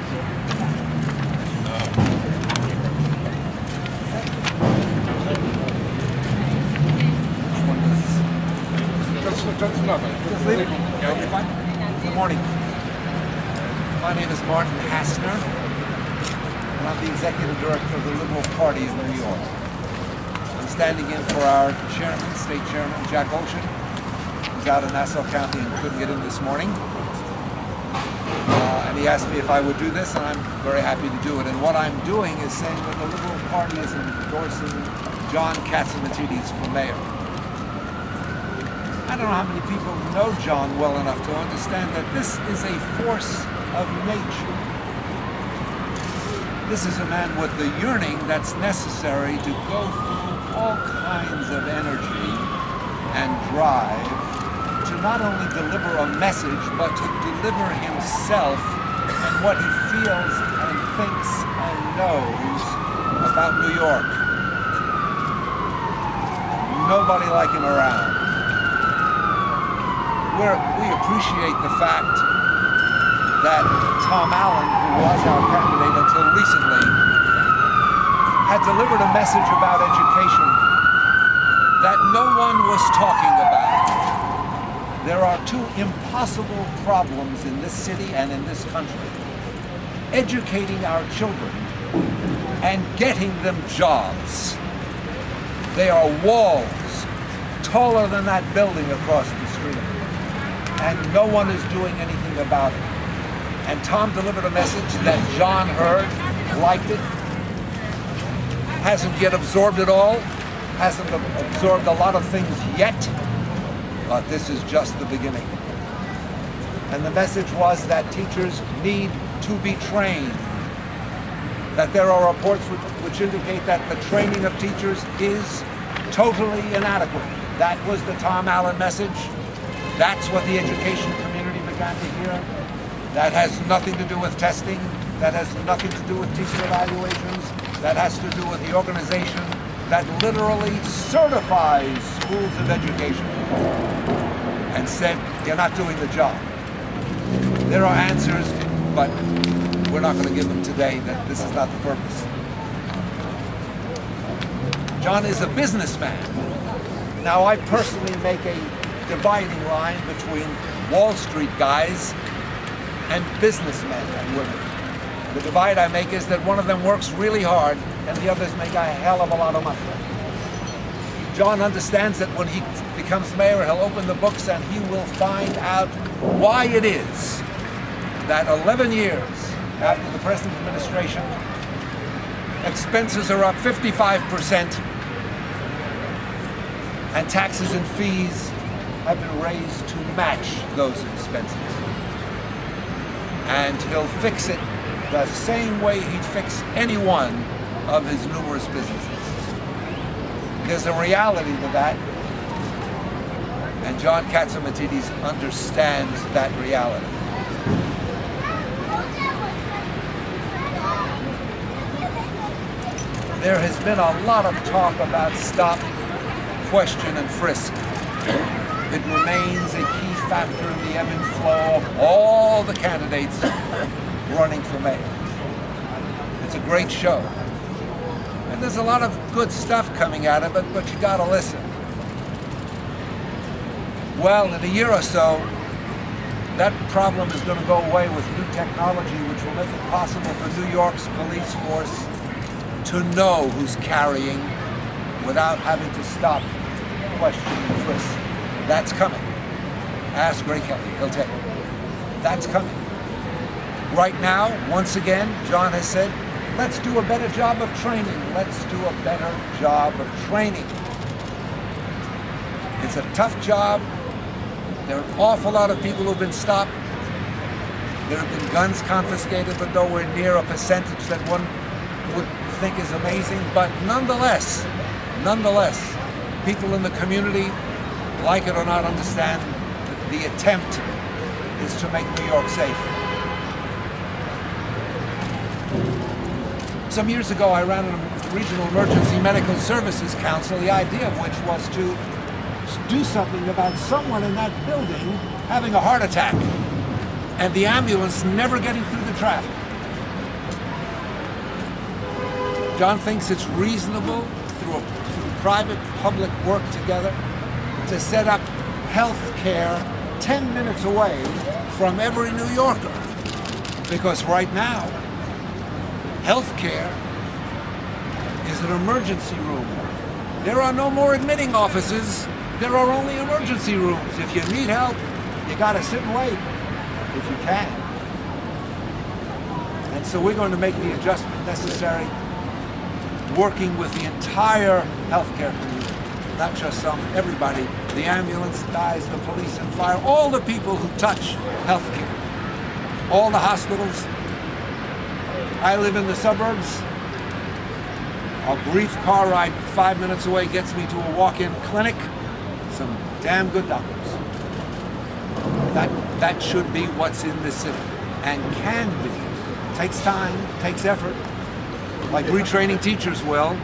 Good morning. My name is Martin Hassner, and I'm the Executive Director of the Liberal Party of New York. I'm standing in for our chairman, state chairman, Jack Olshan, who's out in Nassau County and couldn't get in this morning. And he asked me if I would do this, and I'm very happy to do it. And what I'm doing is saying that the Liberal Party is endorsing John Catsimatidis for mayor. I don't know how many people know John well enough to understand that this is a force of nature. This is a man with the yearning that's necessary to go through all kinds of energy and drive to not only deliver a message, but to deliver himself and what he feels and thinks and knows about New York. Nobody like him around. We appreciate the fact that Tom Allen, who was our candidate until recently, had delivered a message about education that no one was talking about. There are two impossible problems in this city and in this country: educating our children and getting them jobs. They are walls taller than that building across the street, and no one is doing anything about it. And Tom delivered a message that John heard, liked it, hasn't yet absorbed it all, hasn't absorbed a lot of things yet, but this is just the beginning. And the message was that teachers need to be trained, that there are reports which indicate that the training of teachers is totally inadequate. That was the Tom Allen message. That's what the education community began to hear. That has nothing to do with testing. That has nothing to do with teacher evaluations. That has to do with the organization that literally certifies schools of education and said, you're not doing the job. There are answers, but we're not going to give them today. That this is not the purpose. John is a businessman. Now, I personally make a dividing line between Wall Street guys and businessmen and women. The divide I make is that one of them works really hard and the others make a hell of a lot of money. John understands that when he becomes mayor, he'll open the books and he will find out why it is that 11 years after the present administration, expenses are up 55% and taxes and fees have been raised to match those expenses. And he'll fix it the same way he'd fix any one of his numerous businesses. There's a reality to that, and John Catsimatidis understands that reality. There has been a lot of talk about stop, question, and frisk. It remains a key factor in the ebb and flow of all the candidates running for mayor. It's a great show. And there's a lot of good stuff coming out of it, but you gotta listen. Well, in a year or so, that problem is gonna go away with new technology, which will make it possible for New York's police force to know who's carrying without having to stop, question, and frisk. That's coming. Ask Ray Kelly, he'll tell you. That's coming. Right now, once again, John has said, let's do a better job of training. Let's do a better job of training. It's a tough job. There are an awful lot of people who've been stopped. There have been guns confiscated, but nowhere near a percentage that one would think is amazing. But nonetheless, people in the community, like it or not, understand that the attempt is to make New York safe. Some years ago, I ran a regional emergency medical services council, the idea of which was to do something about someone in that building having a heart attack and the ambulance never getting through the traffic. John thinks it's reasonable through private-public work together to set up health care 10 minutes away from every New Yorker. Because right now, health care is an emergency room. There are no more admitting offices. There are only emergency rooms. If you need help, you gotta sit and wait, if you can. And so we're going to make the adjustment necessary, working with the entire healthcare community, not just some, everybody, the ambulance guys, the police and fire, all the people who touch healthcare, all the hospitals. I live in the suburbs. A brief car ride 5 minutes away gets me to a walk-in clinic. Some damn good doctors. That should be what's in this city, and can be. Takes time, takes effort, like retraining teachers will.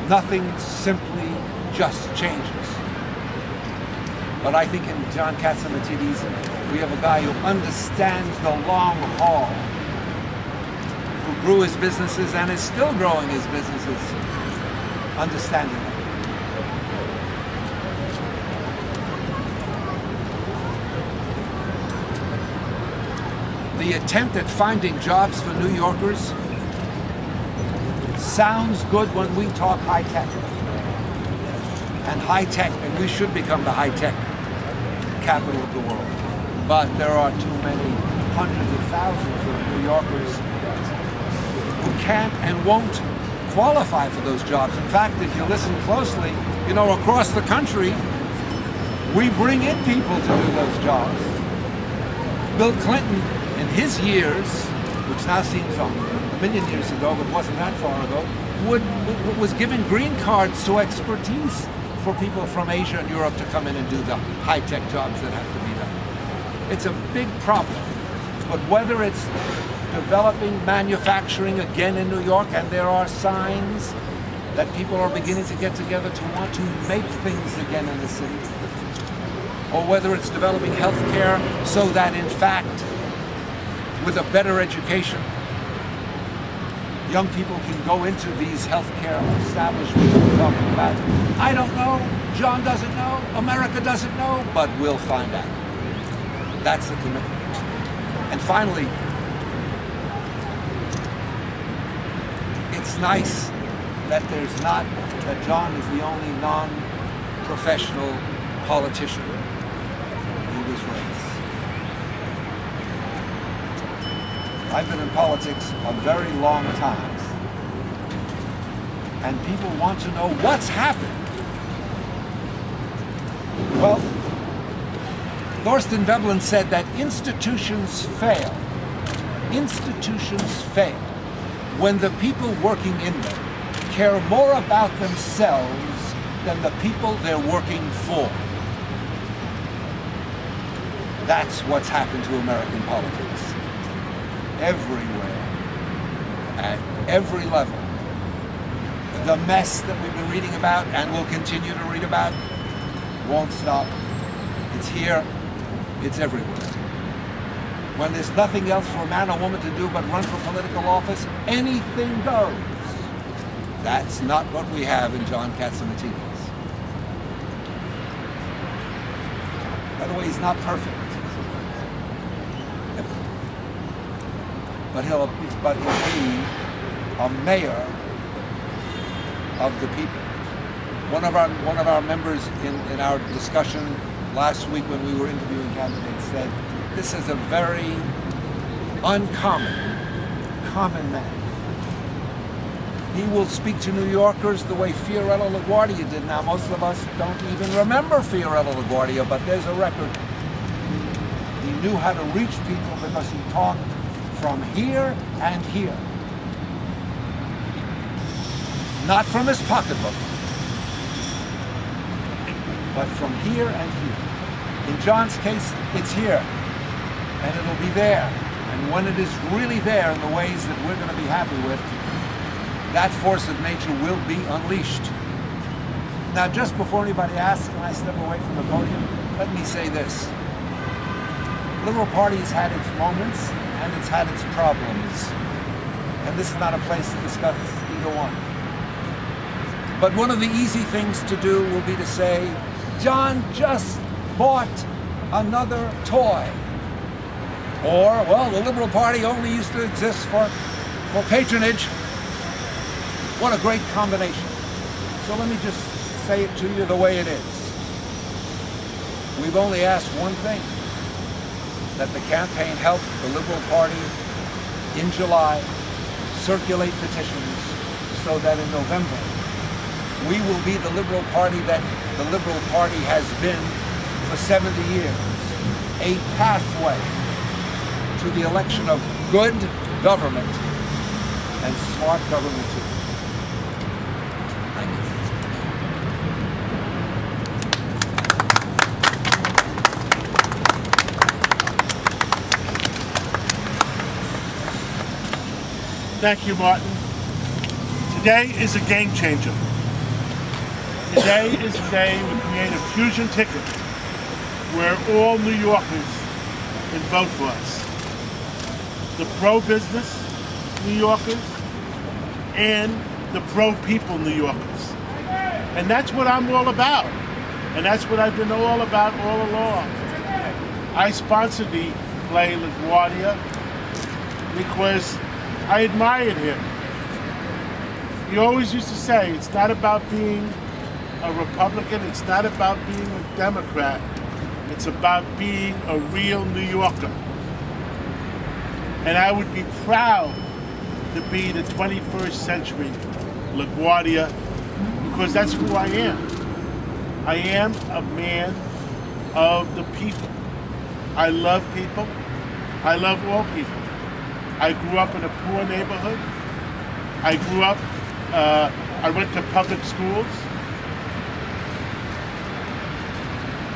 Nothing simply just changes. But I think in John Catsimatidis, we have a guy who understands the long haul, who grew his businesses and is still growing his businesses, understanding it. The attempt at finding jobs for New Yorkers sounds good when we talk high-tech. And high-tech, and we should become the high-tech capital of the world. But there are too many hundreds of thousands of New Yorkers who can't and won't qualify for those jobs. In fact, if you listen closely, you know, across the country, we bring in people to do those jobs. Bill Clinton, in his years, which now seems a million years ago, but wasn't that far ago, was giving green cards to expertise for people from Asia and Europe to come in and do the high-tech jobs that have to be done. It's a big problem. But whether it's developing manufacturing again in New York, and there are signs that people are beginning to get together to want to make things again in the city, or whether it's developing healthcare so that, in fact, with a better education, young people can go into these healthcare establishments we're talking about. I don't know, John doesn't know, America doesn't know, but we'll find out. That's the commitment. And finally, it's nice that that John is the only non-professional politician in this race. I've been in politics a very long time, and people want to know what's happened. Well, Thorstein Veblen said that institutions fail. Institutions fail when the people working in them care more about themselves than the people they're working for. That's what's happened to American politics. Everywhere, at every level. The mess that we've been reading about and will continue to read about won't stop. It's here, it's everywhere. When there's nothing else for a man or woman to do but run for political office, anything goes. That's not what we have in John Catsimatidis. By the way, he's not perfect. But he'll be a mayor of the people. One of our members in our discussion last week when we were interviewing candidates said, this is a very common man. He will speak to New Yorkers the way Fiorello LaGuardia did. Now, most of us don't even remember Fiorello LaGuardia, but there's a record. He knew how to reach people because he talked from here and here. Not from his pocketbook, but from here and here. In John's case, it's here, and it'll be there. And when it is really there in the ways that we're going to be happy with, that force of nature will be unleashed. Now, just before anybody asks, can I step away from the podium? Let me say this. Liberal Party has had its moments, and it's had its problems. and this is not a place to discuss either one. But one of the easy things to do will be to say, John just bought another toy. Or, well, the Liberal Party only used to exist for patronage. What a great combination. So let me just say it to you the way it is. We've only asked one thing, that the campaign help the Liberal Party in July circulate petitions so that in November we will be the Liberal Party that the Liberal Party has been for 70 years, a pathway to the election of good government and smart government too. Thank you. Thank you, Martin. Today is a game changer. Today is the day we create a fusion ticket where all New Yorkers can vote for us. The pro-business New Yorkers and the pro-people New Yorkers. And that's what I'm all about. And that's what I've been all about all along. I sponsored the play LaGuardia because I admired him. He always used to say, it's not about being a Republican, it's not about being a Democrat, it's about being a real New Yorker. And I would be proud to be the 21st century LaGuardia because that's who I am. I am a man of the people. I love people. I love all people. I grew up in a poor neighborhood. I went to public schools.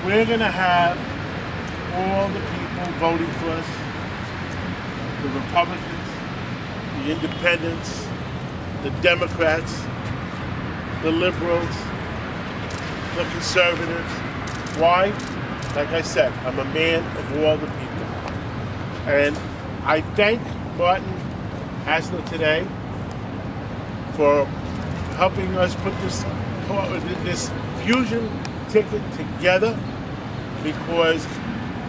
We're gonna have all the people voting for us, the Republicans, the Independents, the Democrats, the Liberals, the Conservatives. Why? Like I said, I'm a man of all the people. And I thank Martin Hassler today for helping us put this fusion ticket together because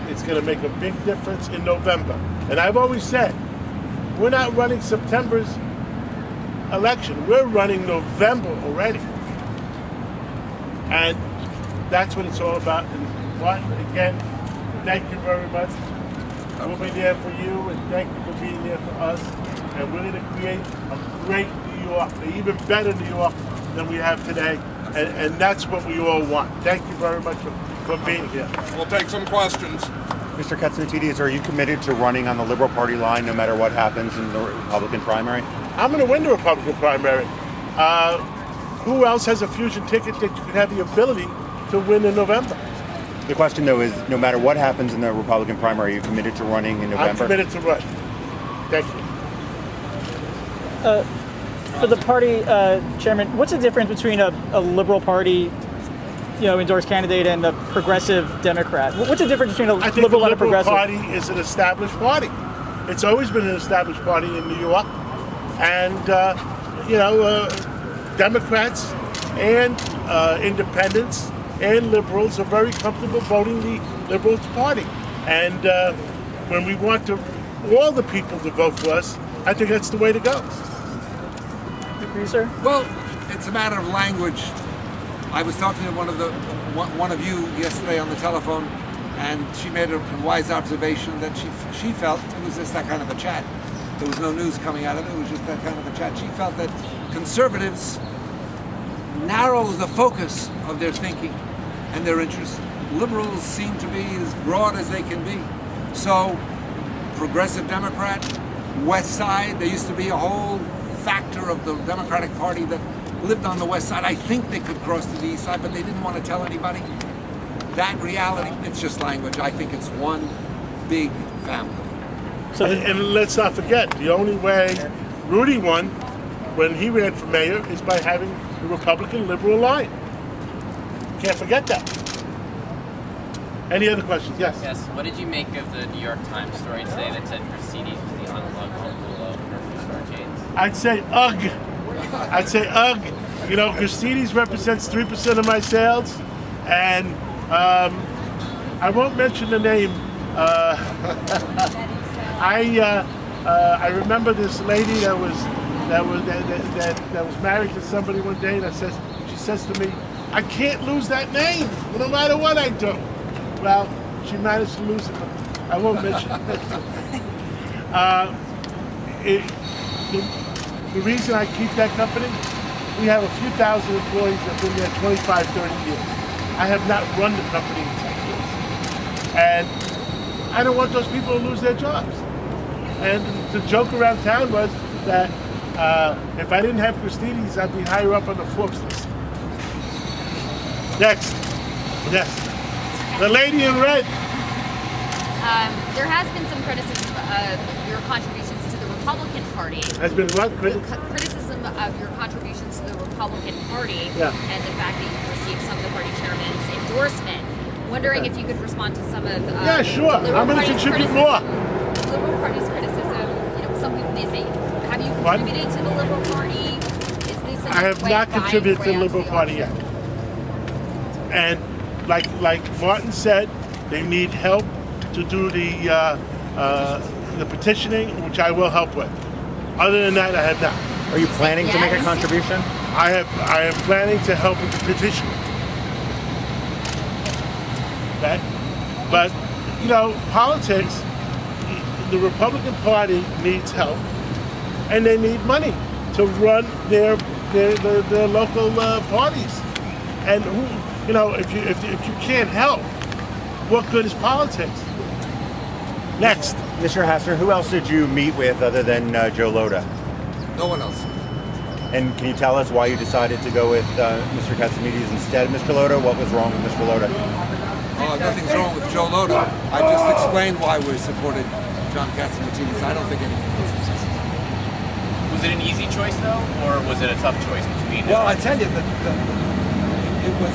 it's going to make a big difference in November. And I've always said, we're not running September's election, we're running November already. And that's what it's all about. And Martin, again, thank you very much. We'll be there for you, and thank you for being there for us. And we're going to create a great New York, an even better New York than we have today. And that's what we all want. Thank you very much for being here. We'll take some questions. Mr. Catsimatidis, are you committed to running on the Liberal Party line no matter what happens in the Republican primary? I'm going to win the Republican primary. Who else has a fusion ticket that you could have the ability to win in November? The question, though, is no matter what happens in the Republican primary, are you committed to running in November? I'm committed to run. Thank you. For the party, Chairman, what's the difference between a Liberal Party, endorsed candidate and a progressive Democrat? What's the difference between a Liberal and a progressive? I think the Liberal Party is an established party. It's always been an established party in New York. And, Democrats and independents and liberals are very comfortable voting the Liberal Party. And when we want all the people to vote for us, I think that's the way to go. Agree, sir? Well, it's a matter of language. I was talking to one of you yesterday on the telephone, and she made a wise observation that she felt it was just that kind of a chat. There was no news coming out of it. It was just that kind of a chat. She felt that conservatives narrow the focus of their thinking and their interests. Liberals seem to be as broad as they can be. So, progressive Democrat, West Side, there used to be a whole factor of the Democratic Party that lived on the West Side. I think they could cross to the East Side, but they didn't want to tell anybody. That reality, it's just language. I think it's one big family. So, and let's not forget, the only way Rudy won when he ran for mayor is by having the Republican-Liberal line. Can't forget that. Any other questions? Yes. Yes. What did you make of the New York Times story today that said Catsimatidis was the unplugged uncle of grocery store chains? I'd say ugh. I'd say ugh. You know, Catsimatidis represents 3% of my sales, and I won't mention the name. I remember this lady that was married to somebody one day, and she says to me, "I can't lose that name, no matter what I do." Well, she managed to lose it, but I won't mention it. The reason I keep that company, we have a few thousand employees that have been there 25, 30 years. I have not run the company in 10 years. And I don't want those people to lose their jobs. And the joke around town was that if I didn't have Catsimatidis, I'd be higher up on the Forbes list. Next. Yes. The lady in red. There has been some criticism of your contributions to the Republican Party. Has been what? Criticism of your contributions to the Republican Party and the fact that you received some of the party chairman's endorsement. Wondering if you could respond to some of yeah, sure. I'm going to contribute more. Liberal Party's criticism. You know, some people may say, have you contributed to the Liberal Party? Is this I have not contributed to the Liberal Party yet. And like Martin said, they need help to do the petitioning, which I will help with. Other than that, I have not. Are you planning to make a contribution? I am planning to help with the petition. Okay? But, you know, politics, the Republican Party needs help, and they need money to run their local parties. And who, you know, if you can't help, what good is politics? Next. Mr. Hassner, who else did you meet with other than Joe Lhota? No one else. And can you tell us why you decided to go with Mr. Catsimatidis instead of Mr. Lhota? What was wrong with Mr. Lhota? Nothing's wrong with Joe Lhota. I just explained why we supported John Catsimatidis. I don't think anything else exists. Was it an easy choice though, or was it a tough choice between? Well, I tell you that it was.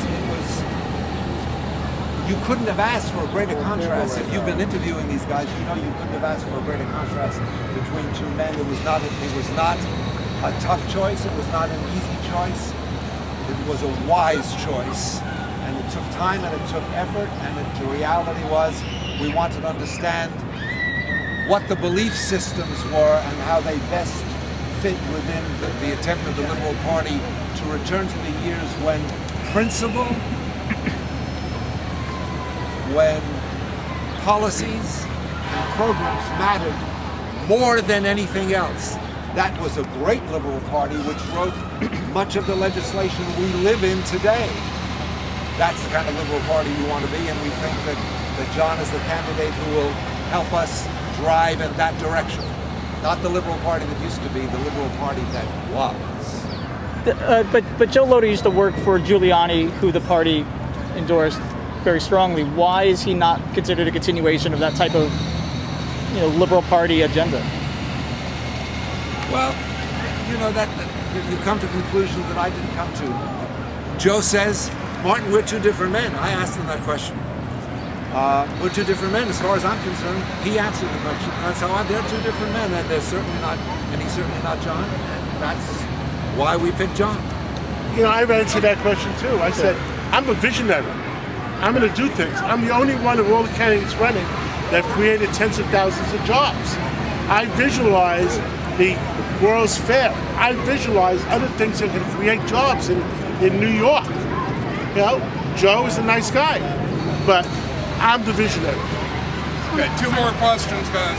You couldn't have asked for a greater contrast. If you've been interviewing these guys, you know you couldn't have asked for a greater contrast between two men. It was not a tough choice. It was not an easy choice. It was a wise choice, and it took time and it took effort. And the reality was, we wanted to understand what the belief systems were and how they best fit within the attempt of the Liberal Party to return to the years when principle, when policies and programs mattered more than anything else. That was a great Liberal Party which wrote much of the legislation we live in today. That's the kind of Liberal Party you want to be, and we think that John is the candidate who will help us drive in that direction. Not the Liberal Party that used to be, the Liberal Party that was. But Joe Lhota used to work for Giuliani, who the party endorsed very strongly. Why is he not considered a continuation of that type of, you know, Liberal Party agenda? Well, you know, that you come to conclusions that I didn't come to. Joe says, Martin, we're two different men. I asked him that question. We're two different men, as far as I'm concerned. He answered the question. That's how they're two different men, and they're certainly not, and he's certainly not John. And that's why we picked John. You know, I've answered that question too. I said, I'm a visionary. I'm going to do things. I'm the only one of all the candidates running that created tens of thousands of jobs. I visualize the World's Fair. I visualize other things that can create jobs in New York. You know, Joe is a nice guy, but I'm the visionary. Okay, two more questions, guys.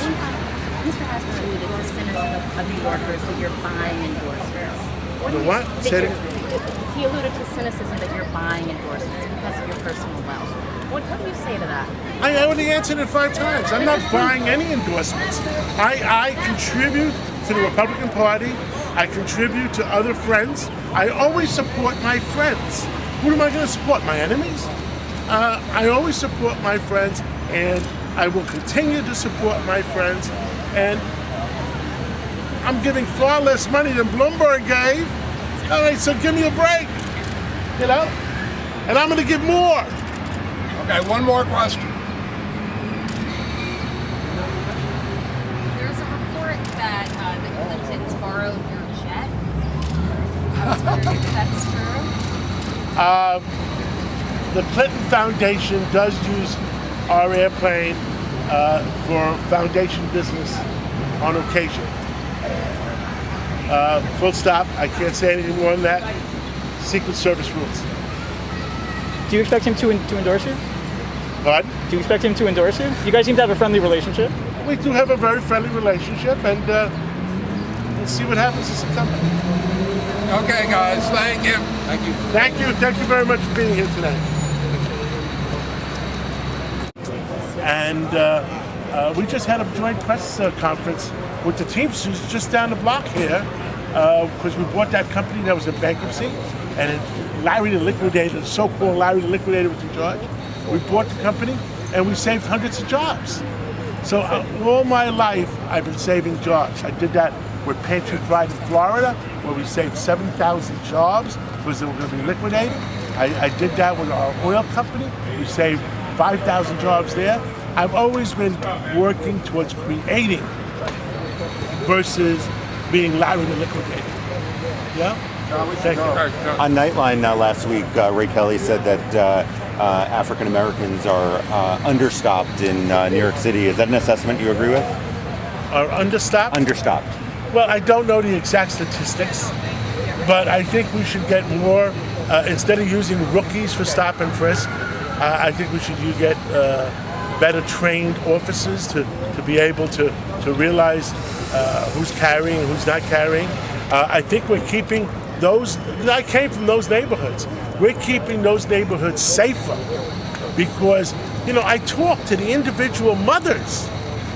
Mr. Hassner alluded to cynicism of New Yorkers that you're buying endorsements. The what? Say it. He alluded to cynicism that you're buying endorsements because of your personal wealth. What do you say to that? I already answered it 5 times. I'm not buying any endorsements. I contribute to the Republican Party. I contribute to other friends. I always support my friends. Who am I going to support? My enemies? I always support my friends, and I will continue to support my friends. And I'm giving far less money than Bloomberg gave. All right, so give me a break, you know? And I'm going to give more. Okay, one more question. There's a report that the Clintons borrowed your jet. I was wondering if that's true. The Clinton Foundation does use our airplane for foundation business on occasion. Full stop. I can't say anything more than that. Secret Service rules. Do you expect him to endorse you? Pardon? Do you expect him to endorse you? You guys seem to have a friendly relationship. We do have a very friendly relationship, and we'll see what happens in September. Okay, guys, thank you. Thank you. Thank you. Thank you very much for being here today. And we just had a joint press conference with the Teamsters just down the block here because we bought that company that was in bankruptcy, and Larry the Liquidator, the so-called Larry the Liquidator was in charge. We bought the company and we saved hundreds of jobs. So all my life I've been saving jobs. I did that with Patriot Pride in Florida, where we saved 7,000 jobs because they were going to be liquidated. I did that with our oil company. We saved 5,000 jobs there. I've always been working towards creating versus being Larry the Liquidator. Yeah? Thank you. On Nightline last week, Ray Kelly said that African Americans are understopped in New York City. Is that an assessment you agree with? Are understopped? Understopped. Well, I don't know the exact statistics, but I think we should get more, instead of using rookies for stop and frisk, I think we should get better trained officers to be able to realize who's carrying and who's not carrying. I think we're keeping those, I came from those neighborhoods, we're keeping those neighborhoods safer because, you know, I talk to the individual mothers.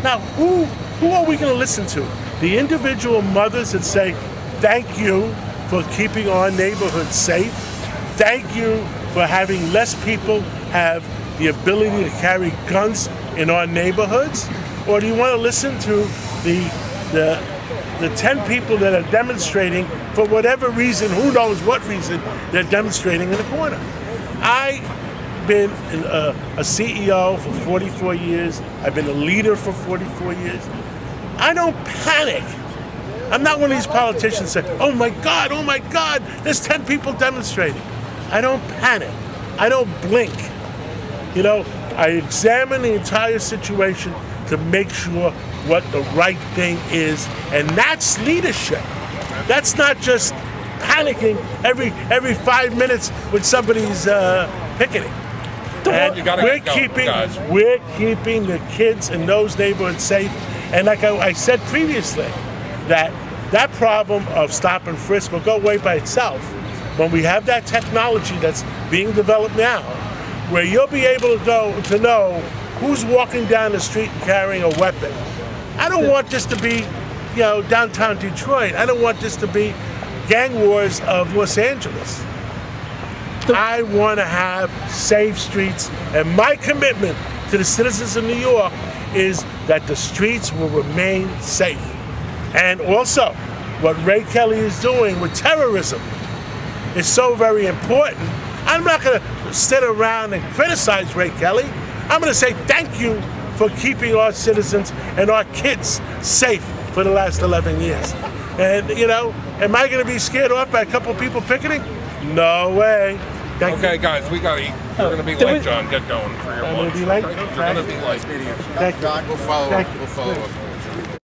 Now, who are we going to listen to? The individual mothers that say, thank you for keeping our neighborhood safe. Thank you for having less people have the ability to carry guns in our neighborhoods? Or do you want to listen to the 10 people that are demonstrating for whatever reason, who knows what reason, they're demonstrating in the corner? I've been a CEO for 44 years. I've been a leader for 44 years. I don't panic. I'm not one of these politicians that say, oh my God, there's 10 people demonstrating. I don't panic. I don't blink. You know, I examine the entire situation to make sure what the right thing is, and that's leadership. That's not just panicking every 5 minutes when somebody's picketing. And we're keeping the kids in those neighborhoods safe. And like I said previously, that problem of stop and frisk will go away by itself when we have that technology that's being developed now, where you'll be able to know who's walking down the street and carrying a weapon. I don't want this to be, you know, downtown Detroit. I don't want this to be gang wars of Los Angeles. I want to have safe streets, and my commitment to the citizens of New York is that the streets will remain safe. And also, what Ray Kelly is doing with terrorism is so very important. I'm not going to sit around and criticize Ray Kelly. I'm going to say thank you for keeping our citizens and our kids safe for the last 11 years. And, you know, am I going to be scared off by a couple of people picketing? No way. Okay, guys, we got to eat. We're going to be late, John. Get going for your lunch. You're going to be late? You're going to be late. Thank you. We'll follow up.